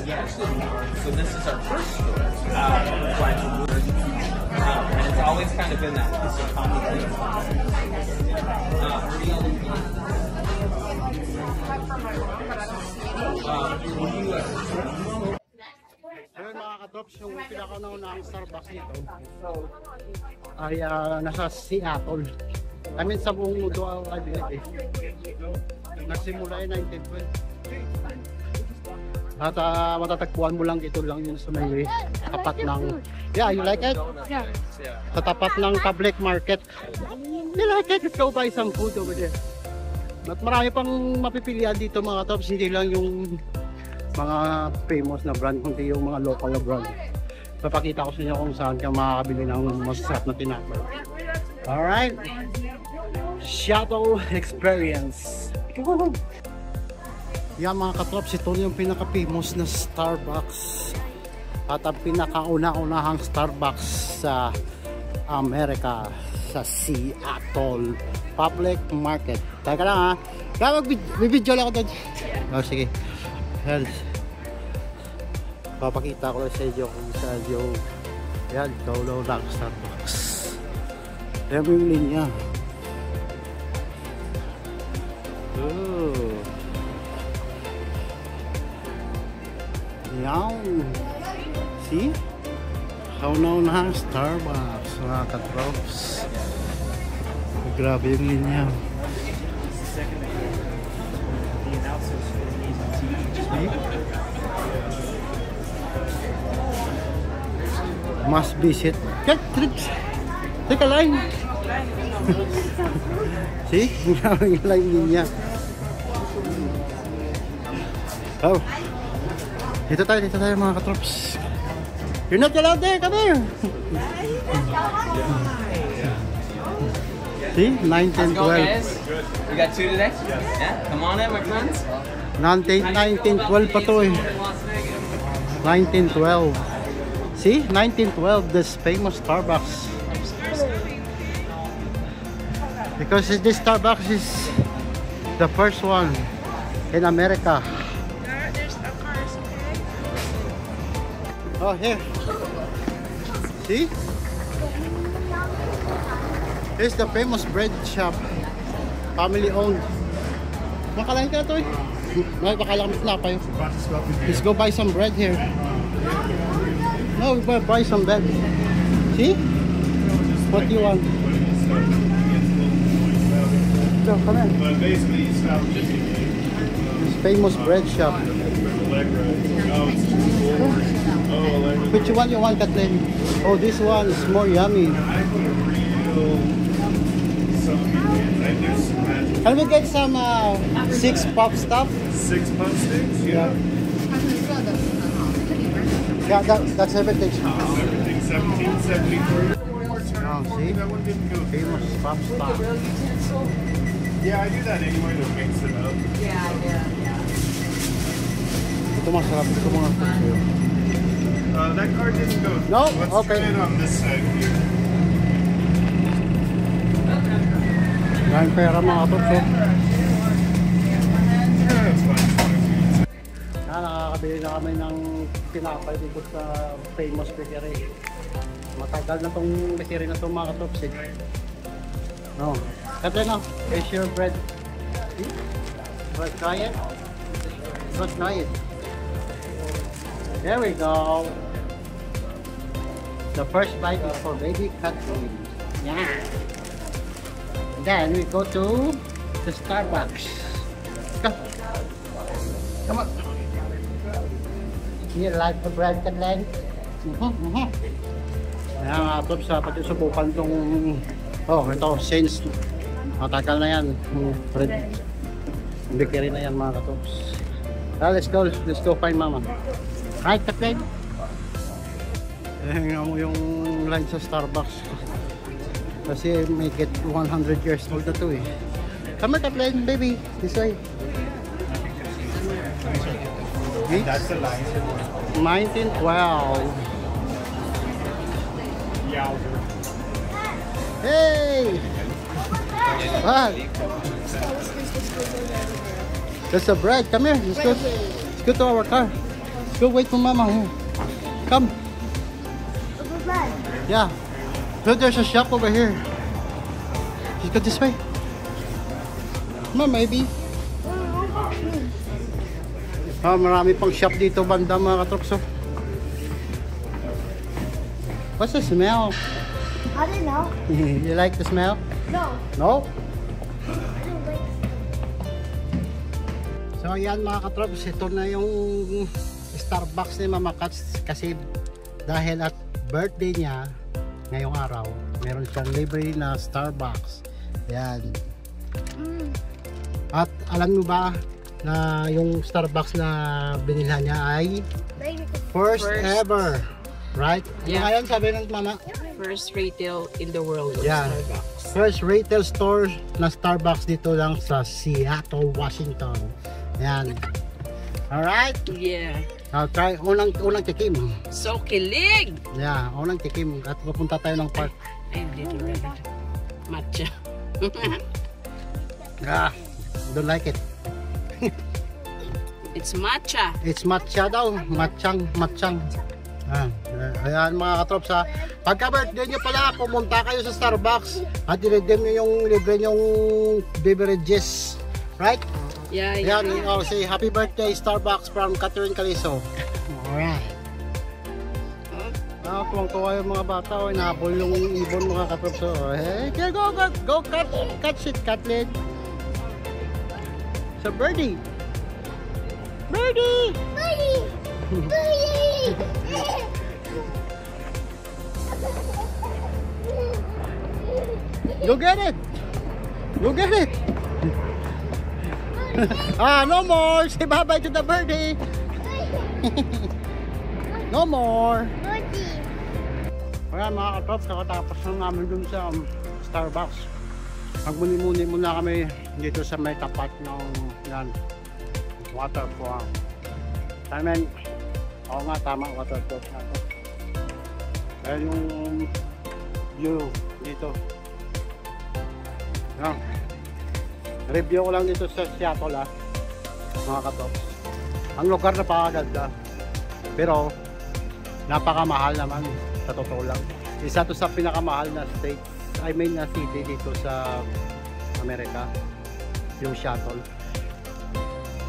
Yeah, so this is our first store. And it's always kind of been that piece of complicated. Ayun mga ka-tops, yung pinakauna ng Starbucks nito ay nasa Seattle. I mean sa buong mundo ay nagsimula ay 1912. At matatagpuan mo lang ito lang yun sa may tapat ng, yeah, you like it? Yeah. Sa tapat ng public market. You like it? Let's go buy some food over there. At marami pang mapipilian dito mga tops, hindi lang yung mga famous na brand, kundi yung mga local na brand. Papakita ko sa inyo kung saan ka makakabili ng masasarap na tinapay. Alright, Shuttle Experience. Yan mga katrops, ito yung pinaka-famous na Starbucks at ang pinakauna-unahang Starbucks sa Amerika, sa Seattle Public Market. Teka lang ha, kaya mag-video lang ako doon. Oh, sige. Yan. Papakita ko sa inyo kung saan yung yan, daw lang Starbucks. Yan yung linya. Oh. Yan. See? Kauna-una Starbucks mga katrops. Grabe yung linya. Must visit. Take a line. See? Yung line niya. Oh. Dito tayo mga katrops. You're not allowed there. Come here. See? 1912. We got two today? Yeah? Come on in, my friends. 1912 pa to eh. 1912. See? 1912, this famous Starbucks. Because this Starbucks is the first one in America. There's a car, okay? Oh, here. See? Here's the famous bread shop. Family owned. Makalain ka to eh. Baka lang na kayo. Let's go buy some bread here. No, we buy some bread. See? What do you want? Go, come in. This famous bread shop. Which one you want, Kathleen? Oh, this one is more yummy. Can we get some 6 pop stuff? 6 pop sticks? Yeah. Yeah, that's everything. Everything 1774. Oh, see? That one didn't go. Famous pop stuff. Yeah, I do that anyway to mix it up. Ito masarap. Ito mga sa'yo. That card didn't go. No? Let's Okay. try it on this side here. Maraming pera mga tops eh. Yeah, that's fine. Nakakabili na kami ng tinapay dito sa famous bakery. Matagal na tong bakery na itong mga tops eh. No. Kathleen, no? Here's your bread. See? Let's try it. Let's try it. There we go. The first bite is for baby Kathleen. Yeah. Then we go to the Starbucks. Go. Come on. You like the bread, Kathleen? Ayan mga tops, pati subukan itong ito, since matagal na yan bread bakery na yan mga tops. Let's go find mama. Right, Kathleen? Nga mo yung line sa Starbucks kasi make it 100 years old na to eh. Come here, Kathleen, baby, this way. That's the line. 1912. Yowzer. Hey! What? There's a bread. Come here. Let's go to our car. Let's go wait for Mama here. Come. Yeah. Look, there's a shop over here. Let's go this way. Come on, maybe. Ah, marami pang shop dito banda mga katrops. Oh. What's the smell? I don't know. You like the smell? No. No? I don't like So ayan mga katrops, ito na yung Starbucks ni Mama Kats kasi dahil at birthday niya ngayong araw, meron siyang libre na Starbucks. Ayan. At alam mo ba na yung Starbucks na binilhan niya ay first ever, right? Yeah. Ngayon sabi ng Mama, First retail in the world of Yeah. Starbucks. first retail store na Starbucks dito lang sa Seattle, Washington. Ayan. Alright? Yeah. I'll try unang tikim. So kilig! Yeah, unang tikim at pupunta tayo ng park. I didn't read it. Matcha. Yeah, don't like it. It's matcha. It's matcha daw, matchang. Ah, ayan mga katrops ha. Pagka birthday nyo pala, pumunta kayo sa Starbucks at i-redeem nyo yung libre nyong beverages. Right? Yeah, Ayan, yeah. oh, say happy birthday Starbucks from Catherine Caliso. Alright. Ah, tuwang-tuwa yung mga bata, oh, inahabol yung ibon mga katrops. Oh. Hey, go catch it, Kathleen. So, birdie. Birdie! Go get it! Go get it! Ah, no more! Say bye-bye to the birdie! No more! Kaya mga katrops, nakatapos na namin dun sa Starbucks. Magmuni-muni muna kami dito sa may tapat ng yan, waterfall. Tamen, oo nga tama, waterfall na ito. Kaya yung view dito. Yan. Review ko lang dito sa Seattle mga katrops. Ang lugar na pakaganda. Pero napakamahal naman sa totoo lang. Isa to sa pinakamahal na state, I mean na city dito sa Amerika, yung Seattle.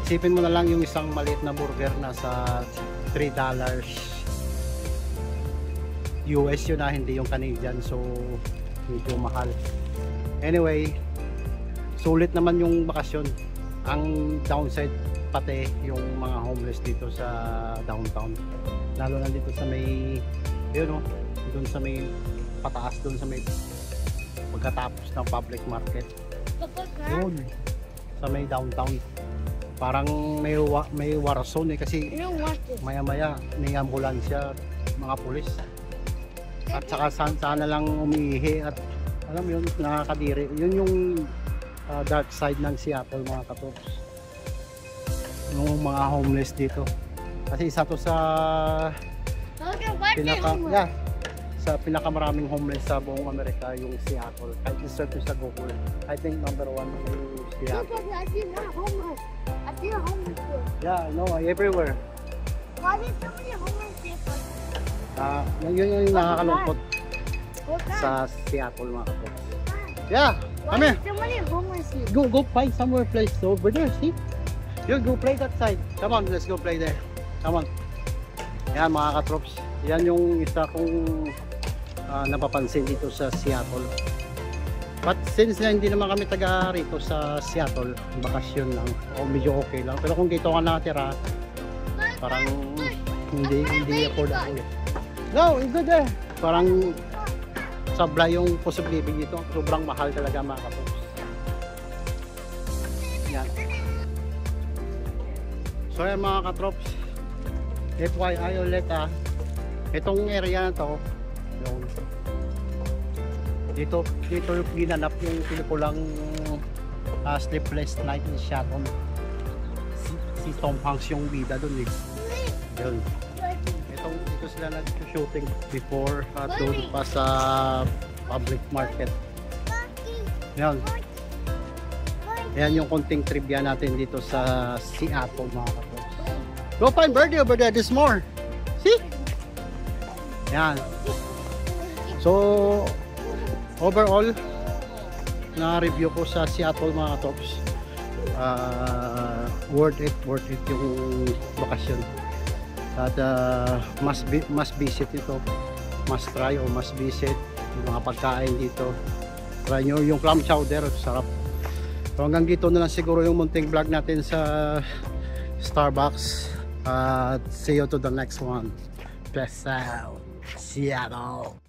Isipin mo na lang yung isang maliit na burger na sa $3 US yun na, hindi yung Canadian, so medyo mahal. Anyway, sulit naman yung bakasyon. Ang downside pati yung mga homeless dito sa downtown, lalo na dito sa may yun o, dun sa may pataas, dun sa may pagkatapos ng public market yun, sa may downtown. Parang may war zone kasi maya maya may ambulansya, mga pulis, at saka sana lang umiihi at alam mo yun, nakakadiri. Yun yung dark side ng Seattle mga katrops, yung mga homeless dito. Kasi isa to sa sa pinakamaraming homeless sa buong Amerika, yung Seattle. Kahit i-search sa Google, I think #1 yung Seattle. I see not homeless. I see a homeless here. Yeah, no, everywhere. Why did so many homeless people? Yun yung nakakalungkot What's that? sa Seattle mga katrops. Yeah, Why come here. did so many homeless here? Go find somewhere place over there, see? You go play that side. Come on, let's go play there. Come on. Yan mga katrops. Yan yung isa kong napapansin dito sa Seattle. But since na hindi naman kami taga rito sa Seattle, bakasyon lang o medyo okay lang. Pero kung dito ka nakatira, parang hindi affordable. No, it's good there. Parang sabla yung cost of living dito. Sobrang mahal talaga mga katrops. Yan. So yan mga katrops, FYI ulit itong area na to, dito yung ginanap yung pelikulang Sleepless Night in Seattle. Si Tom Hanks yung bida dun eh. Yun. Dito sila nag-shooting before doon pa sa public market. Yan. Yan yung konting trivia natin dito sa Seattle mga kapatid. Go find birdie over there. There's more. See? Yan. So, overall, na-review ko sa Seattle mga tops. Worth it yung bakasyon. At must visit ito. Must try or must visit yung mga pagkain dito. Try nyo yung clam chowder. Sarap. So hanggang dito na lang siguro yung munting vlog natin sa Starbucks. See you to the next one. Peace out. Seattle.